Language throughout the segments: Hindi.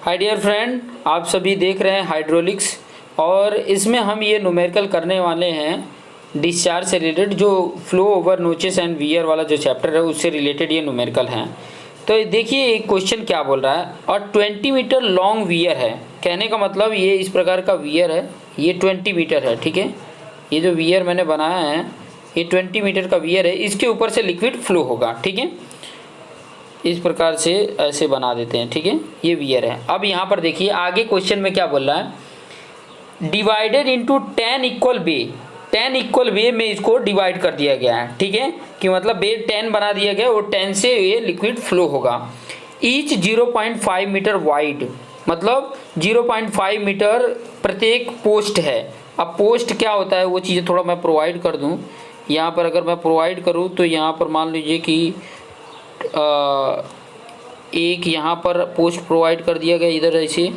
हाय डियर फ्रेंड, आप सभी देख रहे हैं हाइड्रोलिक्स। और इसमें हम ये न्यूमेरिकल करने वाले हैं डिस्चार्ज से रिलेटेड, जो flow over notches and wear वाला जो चैप्टर है उससे रिलेटेड ये न्यूमेरिकल हैं। तो देखिए एक क्वेश्चन क्या बोल रहा है, और 20 मीटर लॉन्ग वियर है। कहने का मतलब ये इस प्रकार का वियर है, ये 20 मीटर है, ठीक है। ये जो वियर मैंने बनाया है ये 20 मीटर का वियर है, इसके ऊपर से लिक्विड फ्लो होगा, ठीक है। इस प्रकार से ऐसे बना देते हैं, ठीक है। ये वियर है। अब यहाँ पर देखिए आगे क्वेश्चन में क्या बोल रहा है, डिवाइडेड इनटू 10 इक्वल बे। 10 इक्वल बे में इसको डिवाइड कर दिया गया है, ठीक है, कि मतलब बे 10 बना दिया गया और 10 से ये लिक्विड फ्लो होगा। ईच 0.5 मीटर वाइड, मतलब 0.5 मीटर प्रत्येक पोस्ट है। अब पोस्ट क्या होता है वो चीज़ें थोड़ा मैं प्रोवाइड कर दूँ। यहाँ पर अगर मैं प्रोवाइड करूँ तो यहाँ पर मान लीजिए कि एक यहाँ पर पोस्ट प्रोवाइड कर दिया गया इधर ऐसे,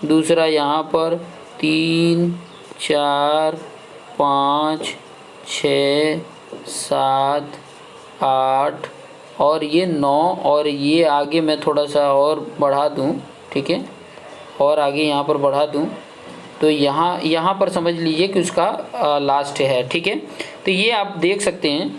दूसरा यहाँ पर 3 4 5 6 7 8 और ये 9, और ये आगे मैं थोड़ा सा और बढ़ा दूँ, ठीक है, और आगे यहाँ पर बढ़ा दूँ तो यहाँ पर समझ लीजिए कि उसका लास्ट है, ठीक है। तो ये आप देख सकते हैं।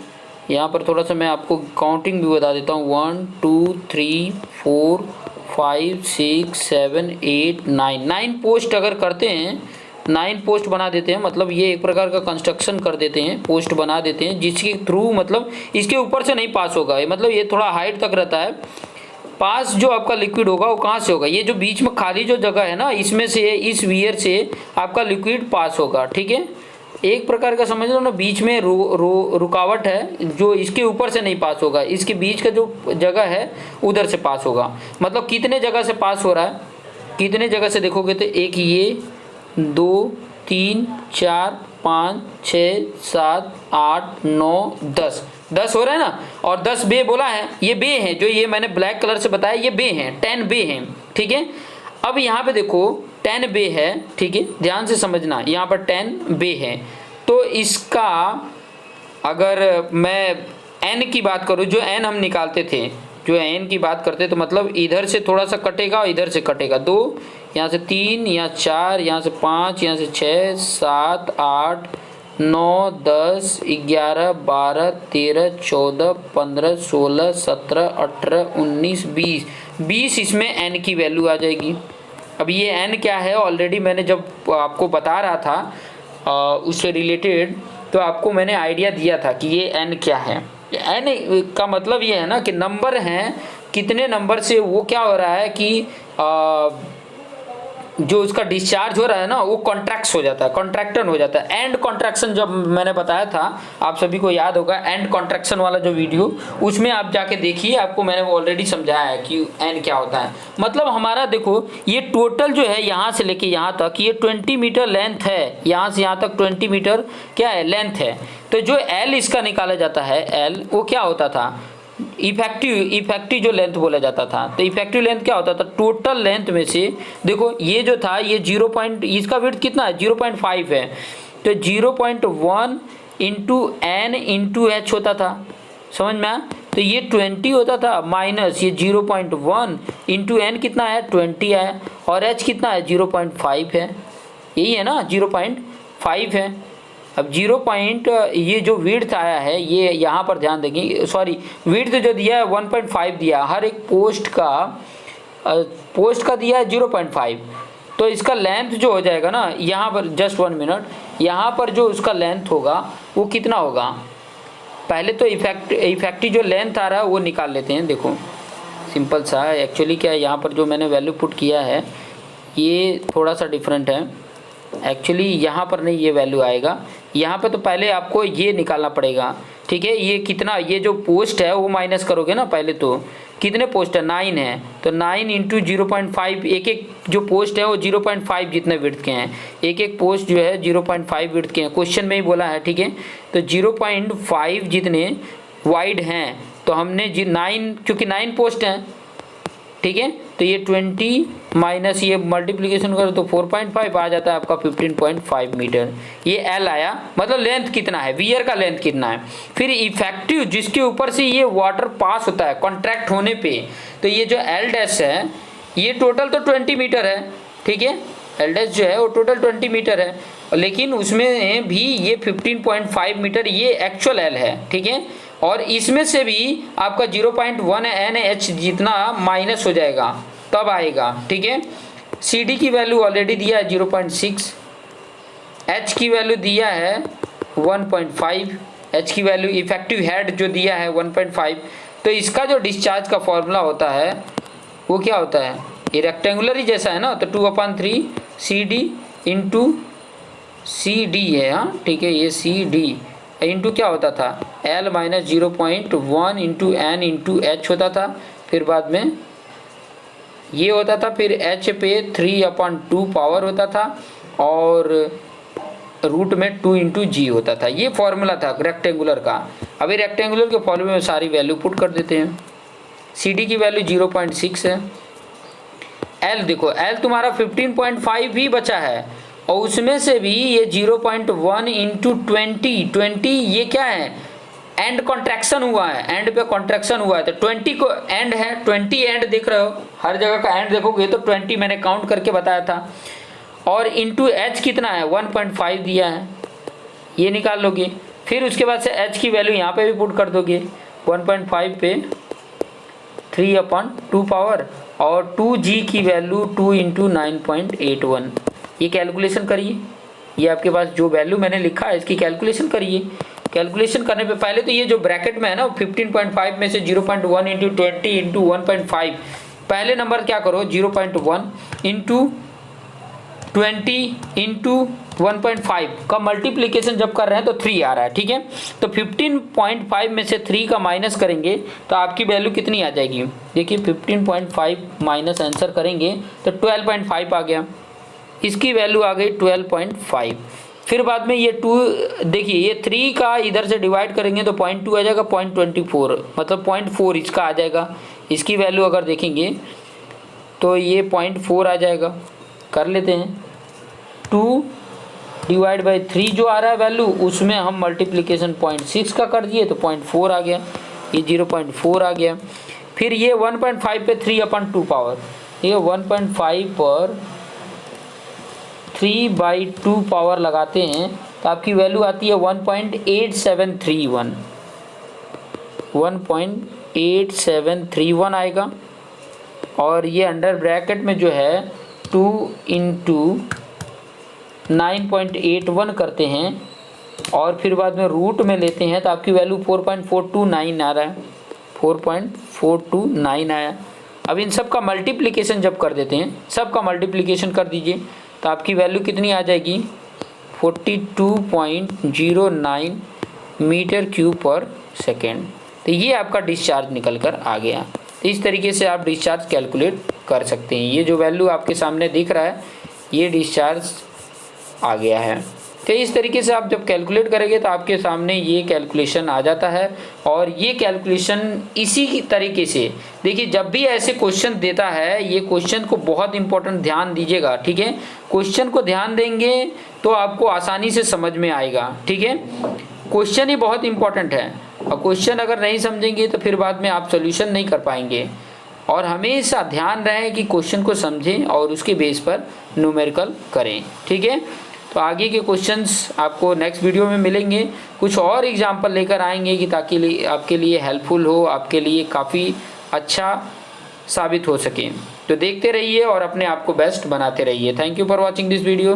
यहाँ पर थोड़ा सा मैं आपको काउंटिंग भी बता देता हूँ, 1 2 3 4 5 6 7 8 9 पोस्ट अगर करते हैं, 9 पोस्ट बना देते हैं, मतलब ये एक प्रकार का कंस्ट्रक्शन कर देते हैं, पोस्ट बना देते हैं जिसके थ्रू मतलब इसके ऊपर से नहीं पास होगा, मतलब ये थोड़ा हाइट तक रहता है। पास जो आपका लिक्विड होगा वो कहाँ से होगा, ये जो बीच में खाली जो जगह है ना, इसमें से इस वियर से आपका लिक्विड पास होगा, ठीक है। एक प्रकार का समझ लो ना, बीच में रुकावट है जो इसके ऊपर से नहीं पास होगा, इसके बीच का जो जगह है उधर से पास होगा। मतलब कितने जगह से पास हो रहा है, कितने जगह से देखोगे तो एक ये 2 3 4 5 6 7 8 9 10 हो रहा है ना। और 10 बे बोला है, ये बे हैं, जो ये मैंने ब्लैक कलर से बताया ये बे हैं, 10 बे हैं, ठीक है। अब यहाँ पे देखो 10 बे है, ठीक है, ध्यान से समझना, यहाँ पर 10 बे है। तो इसका अगर मैं n की बात करूँ, जो n हम निकालते थे, जो n की बात करते तो मतलब इधर से थोड़ा सा कटेगा और इधर से कटेगा 2, यहाँ से 3, यहाँ 4, यहाँ से 5, यहाँ से 6 7 8 9 10 11 12 13 14 15 16 17 18 19 20 इसमें n की वैल्यू आ जाएगी। अब ये n क्या है, ऑलरेडी मैंने जब आपको बता रहा था उससे रिलेटेड, तो आपको मैंने आइडिया दिया था कि ये n क्या है। n का मतलब ये है ना कि नंबर हैं, कितने नंबर से वो क्या हो रहा है कि जो उसका डिस्चार्ज हो रहा है ना वो कॉन्ट्रैक्ट हो जाता है, कॉन्ट्रैक्टन हो जाता है। एंड कॉन्ट्रैक्शन जब मैंने बताया था, आप सभी को याद होगा एंड कॉन्ट्रैक्शन वाला जो वीडियो, उसमें आप जाके देखिए, आपको मैंने ऑलरेडी समझाया है कि एंड क्या होता है। मतलब हमारा देखो ये टोटल जो है यहाँ से लेके यहाँ तक ये 20 मीटर लेंथ है, यहाँ से यहाँ तक 20 मीटर क्या है, लेंथ है। तो जो एल इसका निकाला जाता है, एल वो क्या होता था, इफेक्टिव जो लेंथ बोला जाता था। तो इफेक्टिव लेंथ क्या होता था, टोटल लेंथ में से देखो ये जो था ये 0 पॉइंट, इसका विड्थ कितना है 0.5 है, तो 0.1 इंटू एन इंटू एच होता था, समझ में आया। तो ये 20 होता था माइनस ये 0.1 इंटू एन कितना है 20 है, और एच कितना है 0.5 है, यही है ना 0.5 है। अब 0 पॉइंट ये जो विड्थ आया है, ये यहाँ पर ध्यान देंगे, सॉरी विड्थ जो दिया है 1.5 दिया, हर एक पोस्ट का दिया है 0.5। तो इसका लेंथ जो हो जाएगा ना, यहाँ पर जस्ट 1 मिनट, यहाँ पर जो उसका लेंथ होगा वो कितना होगा, पहले तो इफेक्टिव जो लेंथ आ रहा है वो निकाल लेते हैं। देखो सिंपल सा एक्चुअली क्या है, यहाँ पर जो मैंने वैल्यू पुट किया है ये थोड़ा सा डिफरेंट है एक्चुअली, यहाँ पर नहीं ये वैल्यू आएगा, यहाँ पे तो पहले आपको ये निकालना पड़ेगा, ठीक है। ये कितना, ये जो पोस्ट है वो माइनस करोगे ना, पहले तो कितने पोस्ट है 9 है, तो 9 इंटू 0.5, एक एक जो पोस्ट है वो 0.5 जितने विड्थ के हैं, एक एक पोस्ट जो है 0.5 विड्थ के हैं, क्वेश्चन में ही बोला है, ठीक है। तो 0.5 जितने वाइड हैं, तो हमने 9, क्योंकि 9 पोस्ट हैं, ठीक है, तो ये 20 माइनस ये मल्टीप्लिकेशन करो तो 4.5 आ जाता है आपका 15.5 मीटर, ये एल आया। मतलब लेंथ कितना है, वियर का लेंथ कितना है। फिर इफेक्टिव जिसके ऊपर से ये वाटर पास होता है कॉन्ट्रैक्ट होने पे, तो ये जो एल डैश है ये टोटल तो 20 मीटर है, ठीक है, एल डैश जो है वो टोटल 20 मीटर है, लेकिन उसमें भी ये 15.5 मीटर ये एक्चुअल एल है, ठीक है, और इसमें से भी आपका 0.1 NH जितना माइनस हो जाएगा तब आएगा, ठीक है। सी डी की वैल्यू ऑलरेडी दिया है 0.6, एच की वैल्यू दिया है 1.5, एच की वैल्यू इफेक्टिव हेड जो दिया है 1.5। तो इसका जो डिस्चार्ज का फॉर्मूला होता है वो क्या होता है, ये रेक्टेंगुलर ही जैसा है ना, तो 2/3 C D into C D है, हाँ ठीक है, ये सी डी इंटू क्या होता था L minus 0.1 into N into H होता था, फिर बाद में ये होता था, फिर h पे 3/2 पावर होता था और रूट में 2 इंटू जी होता था। ये फॉर्मूला था रेक्टेंगुलर का। अभी रेक्टेंगुलर के फॉर्मूले में सारी वैल्यू पुट कर देते हैं। सी डी की वैल्यू 0.6 है। एल देखो, एल तुम्हारा 15.5 भी बचा है और उसमें से भी ये 0.1 इंटू 20 ये क्या है, एंड कॉन्ट्रैक्शन हुआ है, एंड पे कॉन्ट्रैक्शन हुआ है, तो 20 को एंड है, 20 एंड देख रहे हो, हर जगह का एंड देखोगे तो 20 मैंने काउंट करके बताया था। और इंटू एच कितना है 1.5 दिया है, ये निकाल लोगे। फिर उसके बाद से एच की वैल्यू यहाँ पे भी पुट कर दोगे, 1.5 पे 3/2 पावर और 2g की वैल्यू 2 इंटू 9.81। ये कैलकुलेशन करिए, ये आपके पास जो वैल्यू मैंने लिखा है इसकी कैलकुलेशन करिए। कैलकुलेशन करने पे पहले तो ये जो ब्रैकेट में है ना 15.5 में से 0.1 इंटू 20 इंटू 1.5, पहले नंबर क्या करो 0.1 इंटू 20 इंटू 1.5 का मल्टीप्लिकेशन जब कर रहे हैं तो 3 आ रहा है, ठीक है। तो 15.5 में से 3 का माइनस करेंगे तो आपकी वैल्यू कितनी आ जाएगी, देखिए 15.5 माइनस आंसर करेंगे तो 12.5 आ गया, इसकी वैल्यू आ गई 12.5। फिर बाद में ये 2 देखिए, ये 3 का इधर से डिवाइड करेंगे तो 0.2 आ जाएगा, 0.24 मतलब 0.4 इसका आ जाएगा। इसकी वैल्यू अगर देखेंगे तो ये 0.4 आ जाएगा, कर लेते हैं। 2 डिवाइड बाई 3 जो आ रहा है वैल्यू, उसमें हम मल्टीप्लिकेशन 0.6 का कर दिए तो 0.4 आ गया, ये 0.4 आ गया। फिर ये 1.5 पे 3/2 पावर, ये 1.5 पर 3/2 पावर लगाते हैं तो आपकी वैल्यू आती है 1.8731, 1.8731 आएगा। और ये अंडर ब्रैकेट में जो है 2 इंटू 9.81 करते हैं और फिर बाद में रूट में लेते हैं तो आपकी वैल्यू 4.429 आ रहा है, 4.429 आया। अब इन सब का मल्टीप्लिकेशन जब कर देते हैं, सब का मल्टीप्लिकेशन कर दीजिए तो आपकी वैल्यू कितनी आ जाएगी 42.09 मीटर क्यूब पर सेकेंड। तो ये आपका डिस्चार्ज निकल कर आ गया। तो इस तरीके से आप डिस्चार्ज कैलकुलेट कर सकते हैं। ये जो वैल्यू आपके सामने दिख रहा है ये डिस्चार्ज आ गया है। तो इस तरीके से आप जब कैलकुलेट करेंगे तो आपके सामने ये कैलकुलेशन आ जाता है। और ये कैलकुलेशन इसी की तरीके से देखिए, जब भी ऐसे क्वेश्चन देता है, ये क्वेश्चन को बहुत इंपॉर्टेंट ध्यान दीजिएगा, ठीक है। क्वेश्चन को ध्यान देंगे तो आपको आसानी से समझ में आएगा, ठीक है। क्वेश्चन ही बहुत इंपॉर्टेंट है और क्वेश्चन अगर नहीं समझेंगे तो फिर बाद में आप सोल्यूशन नहीं कर पाएंगे। और हमेशा ध्यान रहे कि क्वेश्चन को समझें और उसके बेस पर न्यूमेरिकल करें, ठीक है। तो आगे के क्वेश्चंस आपको नेक्स्ट वीडियो में मिलेंगे, कुछ और एग्जाम्पल लेकर आएंगे कि ताकि आपके लिए हेल्पफुल हो, आपके लिए काफ़ी अच्छा साबित हो सके। तो देखते रहिए और अपने आप को बेस्ट बनाते रहिए। Thank you for watching this video.